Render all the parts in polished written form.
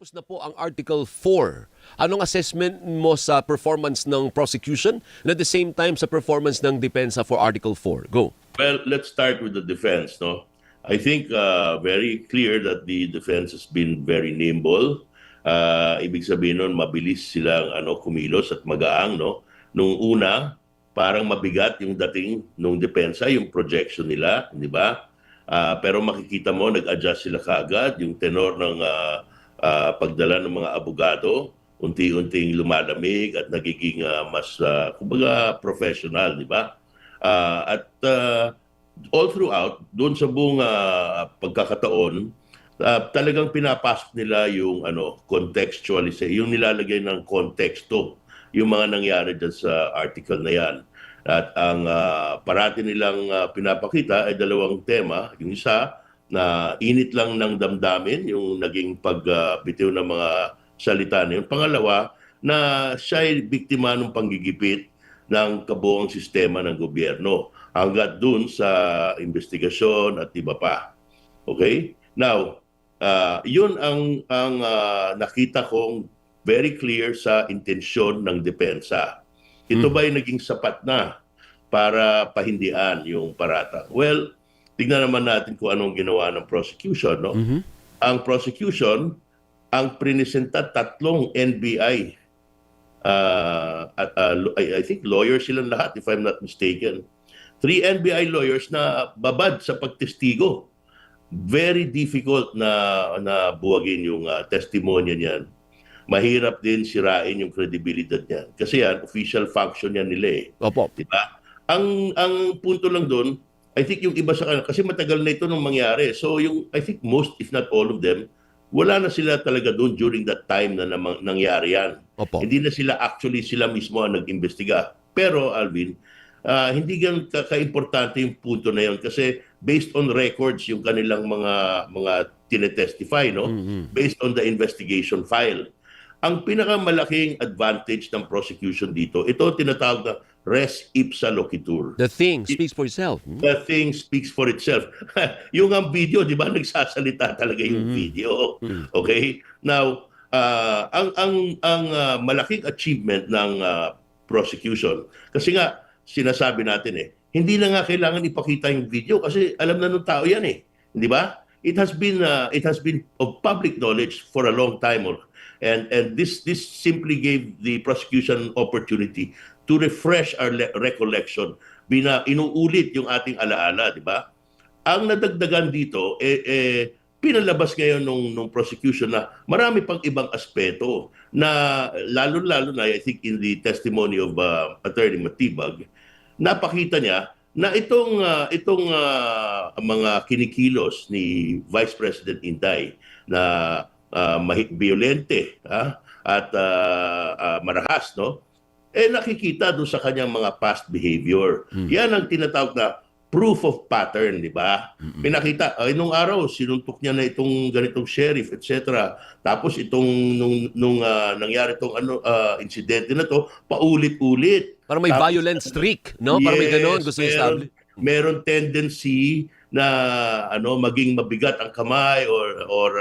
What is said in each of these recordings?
Tapos na po ang Article 4. Anong assessment mo sa performance ng prosecution and at the same time sa performance ng depensa for Article 4? Go. Well, let's start with the defense. No, I think very clear that the defense has been very nimble. Ibig sabihin nun, mabilis silang kumilos at magaang. No, nung una, parang mabigat yung dating nung depensa, yung projection nila, di ba? Pero makikita mo, nag-adjust sila kaagad, yung tenor ng pagdala ng mga abogado, unti-unting lumalamig at nagiging mas, kumbaga, professional, di ba? At all throughout, doon sa buong pagkakataon, talagang pinapasok nila yung contextualize, yung nilalagay ng konteksto, yung mga nangyari dyan sa article na yan. At ang parati nilang pinapakita ay dalawang tema. Yung isa, na init lang ng damdamin, yung naging pagbitiw ng mga salita na yun. Pangalawa, na siya ay biktima ng panggigipit ng kabuong sistema ng gobyerno hanggat dun sa investigasyon at iba pa. Okay? Now, yun ang nakita kong very clear sa intensyon ng depensa. Ito ba ay naging sapat na para pahindian yung paratang? Well, tignan naman natin kung anong ginawa ng prosecution. No? Ang prosecution, ang prinisenta tatlong NBI. I think lawyers silang lahat, if I'm not mistaken. 3 NBI lawyers na babad sa pagtestigo. Very difficult na buwagin yung testimonya niyan. Mahirap din sirain yung credibility niyan. Kasi yan, official function yan nila eh. Opo. Diba? Ang punto lang doon, I think yung iba sa kanila, kasi matagal na ito nung mangyari. So yung, I think most, if not all of them, wala na sila talaga doon during that time na nangyari yan. Opo. Hindi na sila sila mismo ang nag-imbestiga. Pero Alvin, hindi gan ka-importante yung punto na yun kasi based on records yung kanilang mga tinetestify, no? Based on the investigation file. Ang pinakamalaking advantage ng prosecution dito, ito tinatawag na res ipsa loquitur. The thing speaks for itself. The thing speaks for itself. Yung ang video, di ba, nagsasalita talaga yung video. Okay? Now, ang malaking achievement ng prosecution, kasi nga, sinasabi natin hindi na nga kailangan ipakita yung video kasi alam na ng tao yan di ba? It has been of public knowledge for a long time. And this simply gave the prosecution opportunity to refresh our recollection. Inuulit yung ating alaala, di ba? Ang nadagdagan dito, pinalabas ngayon nung prosecution na marami pang ibang aspeto na lalo-lalo na, I think, in the testimony of Attorney Matibag, napakita niya na itong mga kinikilos ni Vice President Inday na violente at marahas, no? Nakikita doon sa kanyang mga past behavior. Yan ang tinatawag na proof of pattern, di ba? Pinakita, nung araw, sinuntok niya na itong ganitong sheriff, etc. Tapos nung nangyari itong insidente na to, paulit-ulit. Parang may violent streak, no? Parang may ganon gusto i-establish. Meron tendency na maging mabigat ang kamay or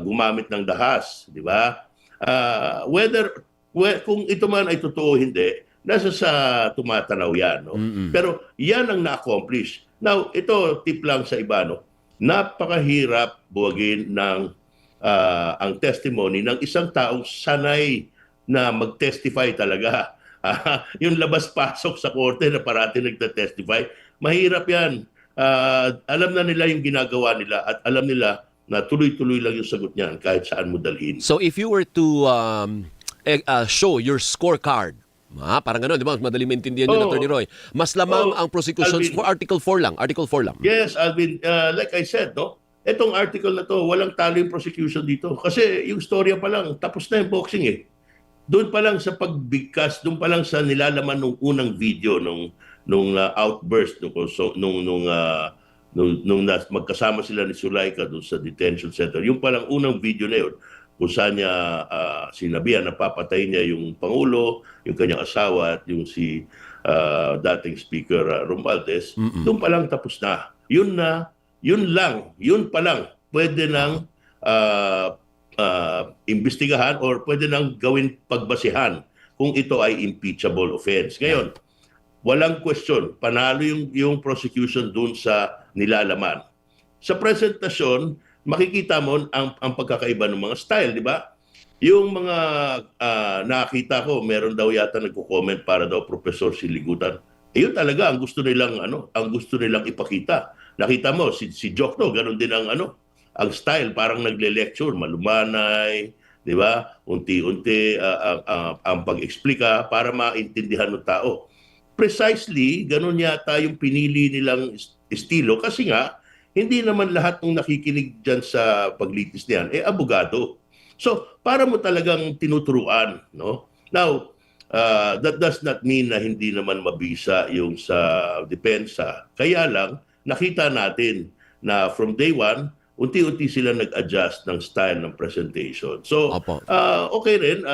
gumamit ng dahas, di ba? Kung ito man ay totoo hindi, nasa sa tumatanaw yan. No? Pero yan ang na-accomplish. Now, ito, tip lang sa iba. No? Napakahirap buwagin ng ang testimony ng isang taong sanay na mag-testify talaga. Yung labas-pasok sa korte na parati nagta-testify, mahirap yan. Alam na nila yung ginagawa nila at alam nila na tuloy-tuloy lang yung sagot niyan kahit saan mo dalhin. So if you were to show your scorecard, parang gano'n, di ba? Madaling maintindihan yun, Attorney Roy. Mas lamang ang prosecutions Alvin, for Article 4 lang. Article 4 lang. Yes, Alvin. Like I said, no? Itong article na to, walang talo yung prosecution dito. Kasi yung storya pa lang, tapos na yung boxing Doon pa lang sa pagbigkas, doon pa lang sa nilalaman nung unang video, nung outburst, nung magkasama sila ni Zulaika doon sa detention center. Yung palang unang video na yun, kung saan niya sinabihan na papatay niya yung Pangulo, yung kanyang asawa at yung si dating Speaker Romualdez, doon pa lang tapos na. Yun pa lang, pwede nang imbestigahan or pwede nang gawin pagbasihan kung ito ay impeachable offense. Ngayon, walang question, panalo yung prosecution dun sa nilalaman. Sa presentasyon, makikita mo ang pagkakaiba ng mga style, di ba? Yung mga nakita ko, meron daw yata nagko-comment para daw Professor Siligutan. Yun talaga ang gusto nilang ipakita. Nakita mo si Jokno, ganun din ang style, parang nagle-lecture, malumanay, di ba? Unti-unti ang pag-explika para maintindihan ng tao. Precisely, ganun yata yung pinili nilang estilo kasi nga, hindi naman lahat ng nakikinig dyan sa paglitis niyan, abogado. So, para mo talagang tinuturuan, no? Now, that does not mean na hindi naman mabisa yung sa depensa. Kaya lang, nakita natin na from day one, unti-unti sila nag-adjust ng style ng presentation. So, okay rin.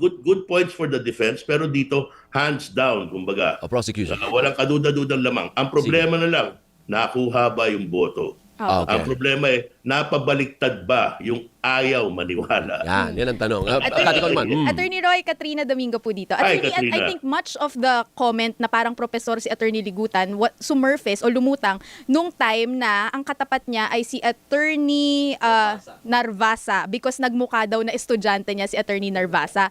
Good points for the defense. Pero dito, hands down, kumbaga. Prosecution. Walang kaduda-dudang lamang. Ang problema na lang, nakuha ba yung boto? Okay. Ang problema napabaliktad ba yung ayaw maniwala? Yan ang tanong. Attorney Roy, Katrina Domingo po dito. Hi, Attorney, Katrina. I think much of the comment na parang professor si Attorney Ligutan sumurface o lumutang nung time na ang katapat niya ay si Attorney Narvasa because nagmukha daw na estudyante niya si Attorney Narvasa.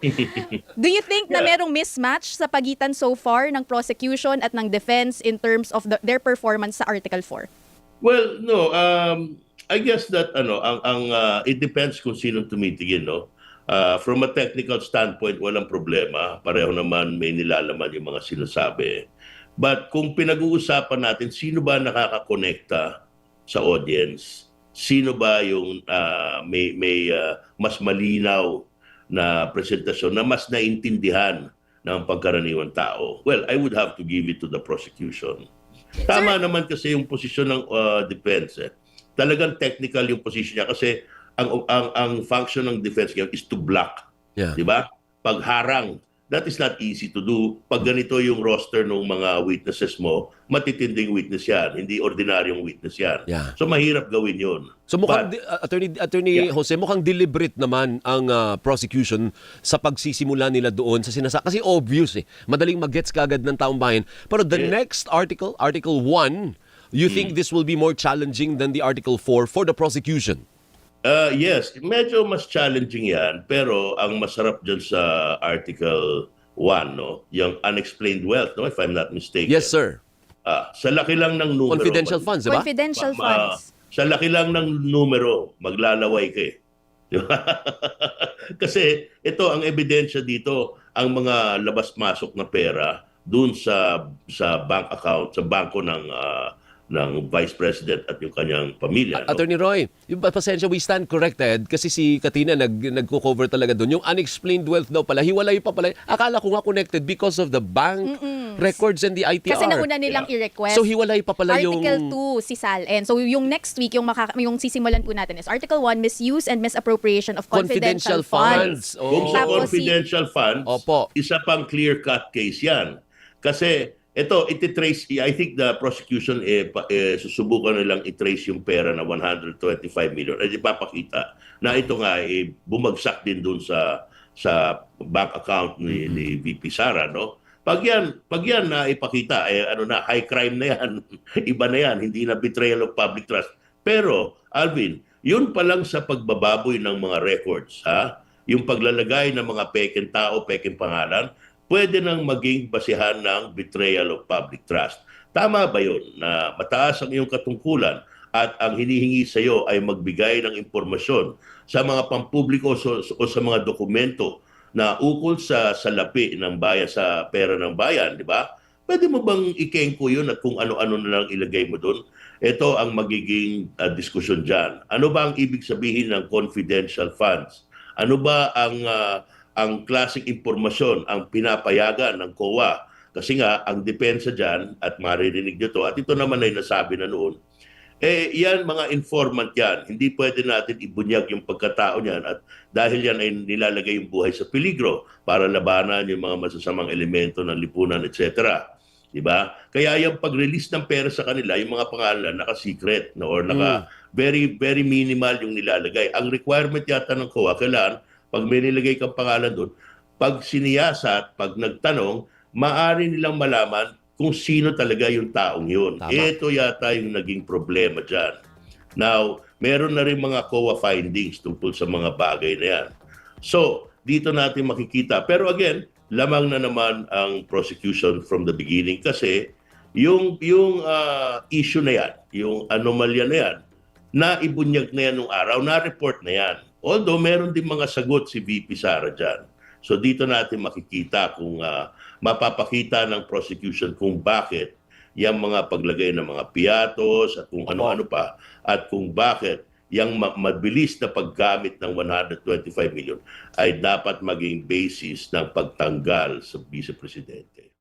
Do you think na merong mismatch sa pagitan so far ng prosecution at ng defense in terms of their performance sa Article 4? Well, no. I guess that it depends kung sino tumitingin, no. From a technical standpoint, walang problema. Pareho naman may nilalaman yung mga sinasabi. But kung pinag-uusapan natin, sino ba nakakakonekta sa audience? Sino ba yung may mas malinaw na presentasyon na mas naintindihan ng pagkaraniwang tao? Well, I would have to give it to the prosecution. Tama naman kasi yung posisyon ng defense. Talagang technical yung position niya kasi ang function ng defense ngayon is to block. Yeah. Di ba? Pagharang. That is not easy to do. Pag ganito yung roster ng mga witnesses mo, matitinding witness yan. Hindi ordinaryong witness yan. Yeah. So mahirap gawin yun. So mukhang, Attorney Jose, mukhang deliberate naman ang prosecution sa pagsisimula nila doon sa kasi obvious Madaling mag-gets kagad ng taong bayan. Pero the next article, Article 1, you think this will be more challenging than the Article 4 for the prosecution? Yes, medyo mas challenging yan. Pero ang masarap dyan sa Article 1, no? Yung unexplained wealth, no? If I'm not mistaken. Yes, sir. Sa laki lang ng numero. Confidential funds, di ba? Confidential funds. Sa laki lang ng numero, maglalaway ka Di ba? Kasi ito, ang ebidensya dito, ang mga labas-masok na pera dun sa bank account, sa bangko ng Vice President at yung kanyang pamilya. Attorney Roy, yung pasensya, we stand corrected kasi si Katina nagko-cover talaga doon. Yung unexplained wealth daw pala, hiwalay pa pala. Akala ko nga connected because of the bank records and the ITR. Kasi nauna nilang i-request. So hiwalay pa pala yung... Article 2, si SALN. So yung next week, yung sisimulan po natin is Article 1, misuse and misappropriation of confidential funds. Kung sa confidential funds, Opo. isa pang clear-cut case yan. Kasi ito, ititrace, I think the prosecution susubukan nilang itrace yung pera na 125 million. At ipapakita na ito nga bumagsak din dun sa bank account ni VP Sara, no? Pag yan na ipakita, high crime na yan. Iba na yan, hindi na betrayal of public trust. Pero, Alvin, yun pa lang sa pagbababoy ng mga records, yung paglalagay ng mga pekeng tao, pekeng pangalan, pwede nang maging basihan ng betrayal of public trust. Tama ba yun na mataas ang iyong katungkulan at ang hinihingi sa iyo ay magbigay ng impormasyon sa mga pampubliko o sa mga dokumento na ukol sa salapi ng bayan, sa pera ng bayan, di ba? Pwede mo bang ikengko yun at kung ano-ano na lang ilagay mo doon? Ito ang magiging diskusyon dyan. Ano ba ang ibig sabihin ng confidential funds? Ano ba ang klaseng impormasyon ang pinapayagan ng COA? Kasi nga, ang depensa dyan, at maririnig nyo to, at ito naman ay nasabi na noon, yan mga informant yan. Hindi pwede natin ibunyag yung pagkatao niyan at dahil yan ay nilalagay yung buhay sa peligro para labanan yung mga masasamang elemento ng lipunan, etc. Di ba? Kaya yung pag-release ng pera sa kanila, yung mga pangalan naka-secret no, or naka very very minimal yung nilalagay. Ang requirement yata ng COA, kailangan pag may nilagay kang pangalan doon, pag siniyasat, pag nagtanong, maaari nilang malaman kung sino talaga yung taong yun. Tama. Ito yata yung naging problema dyan. Now, meron na rin mga COA findings tungkol sa mga bagay na yan. So, dito natin makikita. Pero again, lamang na naman ang prosecution from the beginning kasi yung issue na yan, yung anomalya na yan, naibunyag na yan nung araw, na-report na yan. Although meron din mga sagot si VP Sara dyan. So dito natin makikita kung mapapakita ng prosecution kung bakit yung mga paglagay ng mga piatos at kung ano-ano pa at kung bakit yung mabilis na paggamit ng 125 million ay dapat maging basis ng pagtanggal sa Vice Presidente.